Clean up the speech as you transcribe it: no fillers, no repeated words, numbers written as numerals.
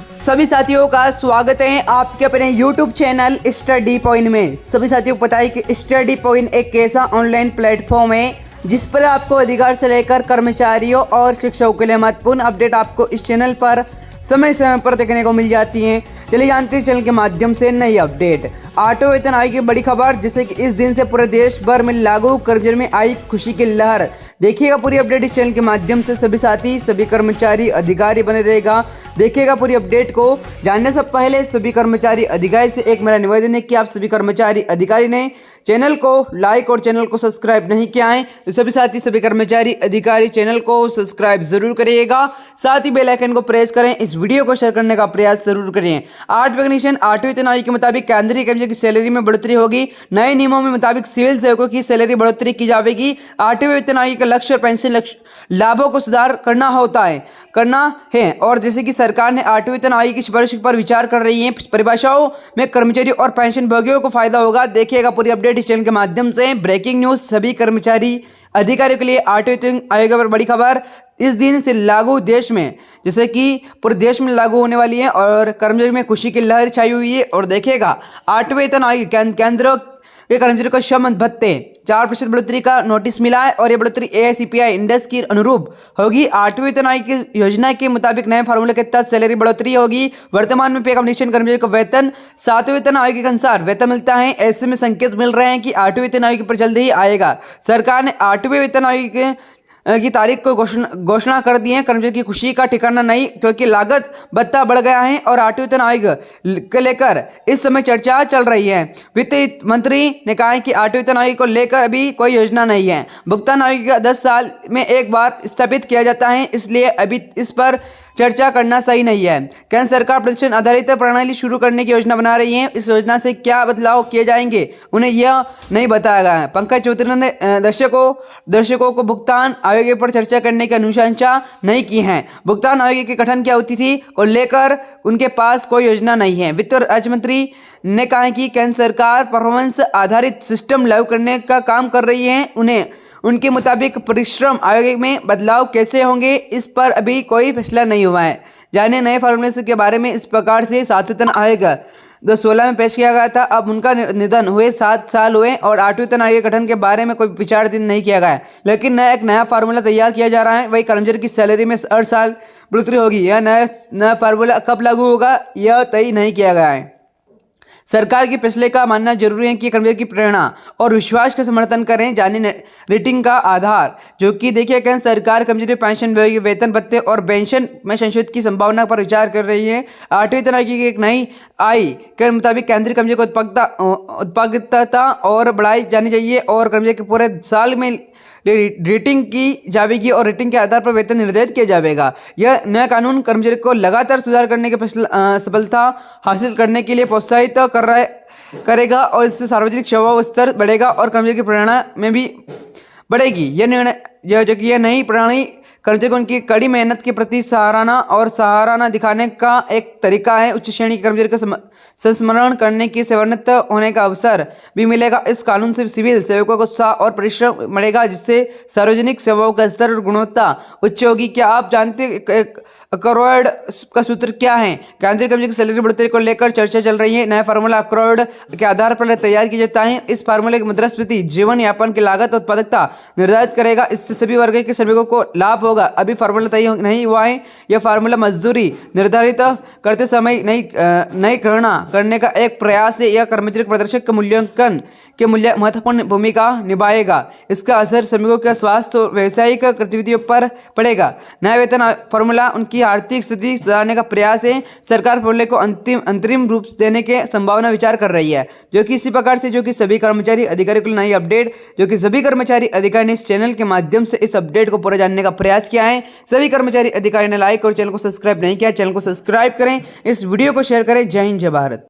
सभी साथियों का स्वागत है आपके अपने YouTube चैनल स्टडी पॉइंट में। सभी साथियों को पता है कि स्टडी पॉइंट एक ऐसा ऑनलाइन प्लेटफॉर्म है जिस पर आपको अधिकार से लेकर कर्मचारियों और शिक्षकों के लिए महत्वपूर्ण अपडेट आपको इस चैनल पर समय समय पर देखने को मिल जाती हैं। चलिए जानते हैं चैनल के माध्यम से नई अपडेट। ऑटो वेतन आयोग की बड़ी खबर, जिससे कि इस दिन से पूरे देश भर में लागू कर्मचारियों में आई खुशी की लहर। देखिएगा पूरी अपडेट इस चैनल के माध्यम से। सभी साथी सभी कर्मचारी अधिकारी बने रहेगा, देखिएगा पूरी अपडेट को। जानने से पहले सभी कर्मचारी अधिकारी से एक मेरा निवेदन है कि आप सभी कर्मचारी अधिकारी ने चैनल को लाइक और चैनल को सब्सक्राइब नहीं किया है तो सभी साथी सभी कर्मचारी अधिकारी चैनल को सब्सक्राइब जरूर करिएगा, साथ ही बेल आइकन को प्रेस करें, इस वीडियो को शेयर करने का प्रयास जरूर करें। 8 कंडीशन 8वीं वेतन आयोग के मुताबिक केंद्रीय कर्मचारी की सैलरी में बढ़ोतरी होगी। नए नियमों में मुताबिक सिविल सेवकों की सैलरी बढ़ोतरी की जाएगी। 8वीं वेतन आयोग का लक्ष्य और पेंशन लाभों को सुधार करना है और जैसे कि सरकार ने 8वीं वेतन आयोग की सिफारिश पर विचार कर रही है। परिभाषाओं में कर्मचारी और पेंशन भोगियों को फायदा होगा। देखिएगा पूरी अपडेट इस चैनल के माध्यम से। ब्रेकिंग न्यूज, सभी कर्मचारी अधिकारियों के लिए 8वीं वेतन आयोग पर बड़ी खबर इस दिन से लागू देश में, जैसे कि पूरे देश में लागू होने वाली है और कर्मचारी में खुशी की लहर छाई हुई है। और देखिएगा 8वीं वेतन आयोग केंद्र के कर्मचारियों को श्रम भत्ते 4% बढ़ोतरी का नोटिस मिला है और ये बढ़ोतरी AICPI इंडेक्स की अनुरूप होगी। 8वीं वेतन आयोग की योजना के मुताबिक नए फार्मूले के तहत सैलरी बढ़ोतरी होगी। वर्तमान में पे कमीशन कर्मचारियों को वेतन 7वें वेतन आयोग के अनुसार वेतन मिलता है। ऐसे में संकेत मिल रहे हैं कि 8वीं वेतन आयोग पर जल्द ही आएगा। सरकार ने 8वें वेतन आयोग की तारीख को घोषणा कर दी है। कर्मचारी की खुशी का ठिकाना नहीं, क्योंकि लागत भत्ता बढ़ गया है और 8वीं वेतन आयोग को लेकर इस समय चर्चा चल रही है। वित्त मंत्री ने कहा है कि 8वीं वेतन आयोग को लेकर अभी कोई योजना नहीं है। भुगतान आयोग का 10 साल में एक बार स्थापित किया जाता है, इसलिए अभी इस पर चर्चा करना सही नहीं है। केंद्र सरकार प्रतिशत आधारित प्रणाली शुरू करने की योजना बना रही है। इस योजना से क्या बदलाव किए जाएंगे उन्हें यह नहीं बताया गया है। पंकज चौधरी ने दर्शकों को भुगतान आयोग पर चर्चा करने की अनुशंसा नहीं की है। भुगतान आयोग के गठन की तिथि को लेकर उनके पास कोई योजना नहीं है। वित्त राज्य मंत्री ने कहा है कि केंद्र सरकार परफॉर्मेंस आधारित सिस्टम लागू करने का काम कर रही है। उनके मुताबिक परिश्रम आयोग में बदलाव कैसे होंगे इस पर अभी कोई फैसला नहीं हुआ है। जाने नए फार्मूले के बारे में। इस प्रकार से 7वें वेतन आयोग 2016 में पेश किया गया था। अब उनका निधन हुए 7 साल हुए और 8वें वेतन आयोग के गठन के बारे में कोई विचार नहीं किया गया है, लेकिन एक नया फार्मूला तैयार किया जा रहा है। वही कर्मचारी की सैलरी में हर साल बढ़ोतरी होगी। यह नया फार्मूला कब लागू होगा यह तय नहीं किया गया है। सरकार के फैसले का मानना जरूरी है कि कर्मचारी की प्रेरणा और विश्वास का समर्थन करें। जाने रेटिंग का आधार, जो कि देखिए केंद्र सरकार कर्मचारी पेंशन वेतन भत्ते और पेंशन में संशोधन की संभावना पर विचार कर रही है। 8वीं वेतन आयोग की एक नई आई के मुताबिक केंद्रीय कर्मचारी को उत्पादकता और बढ़ाई जानी चाहिए और कर्मचारी के पूरे साल में रेटिंग की जाएगी और रेटिंग के आधार पर वेतन निर्धारित किया जाएगा। यह नया कानून कर्मचारी को लगातार सुधार करने के सफलता हासिल करने के लिए प्रोत्साहित करेगा और इससे सार्वजनिक सेवा का स्तर बढ़ेगा और कर्मचारी की प्रेरणा में भी बढ़ेगी। यह निर्णय जो कि यह नई प्रणाली कर्मचारी को उनकी कड़ी मेहनत के प्रति सराहना दिखाने का एक तरीका है। उच्च श्रेणी के कर्मचारी को संस्मरण करने की सेवानिवृत्त होने का अवसर भी मिलेगा। इस कानून से सिविल सेवकों को उत्साह और परिश्रम बढ़ेगा, जिससे सार्वजनिक सेवाओं का स्तर और गुणवत्ता उच्च होगी। क्या आप जानते अक्रोयड का सूत्र क्या है? केंद्रीय कर्मचारी की सैलरी बढ़ोतरी को लेकर चर्चा चल रही है। नया फार्मूला अक्रोयड के आधार पर तैयार किया जाता है। इस फार्मूले की मुद्रास्फीति जीवन यापन की लागत और उत्पादकता निर्धारित करेगा। इससे सभी वर्ग के श्रमिकों को लाभ होगा। अभी फार्मूला तय नहीं हुआ है। यह फार्मूला मजदूरी निर्धारित करते समय नई गणना करने का एक प्रयास है। यह कर्मचारी प्रदर्शन के मूल्यांकन के महत्वपूर्ण भूमिका निभाएगा। इसका असर श्रमिकों के स्वास्थ्य और व्यावसायिक गतिविधियों पर पड़ेगा। नया वेतन फार्मूला उनकी आर्थिक स्थिति सुधारने का प्रयास है। सरकार फार्मूले को अंतरिम रूप देने के संभावना विचार कर रही है, जो कि इसी प्रकार से सभी कर्मचारी अधिकारी को नई अपडेट, जो कि सभी कर्मचारी अधिकारी ने इस चैनल के माध्यम से इस अपडेट को पूरा जानने का प्रयास किया है। सभी कर्मचारी अधिकारी ने लाइक और चैनल को सब्सक्राइब नहीं किया, चैनल को सब्सक्राइब करें, इस वीडियो को शेयर करें। जय हिंद, जय भारत।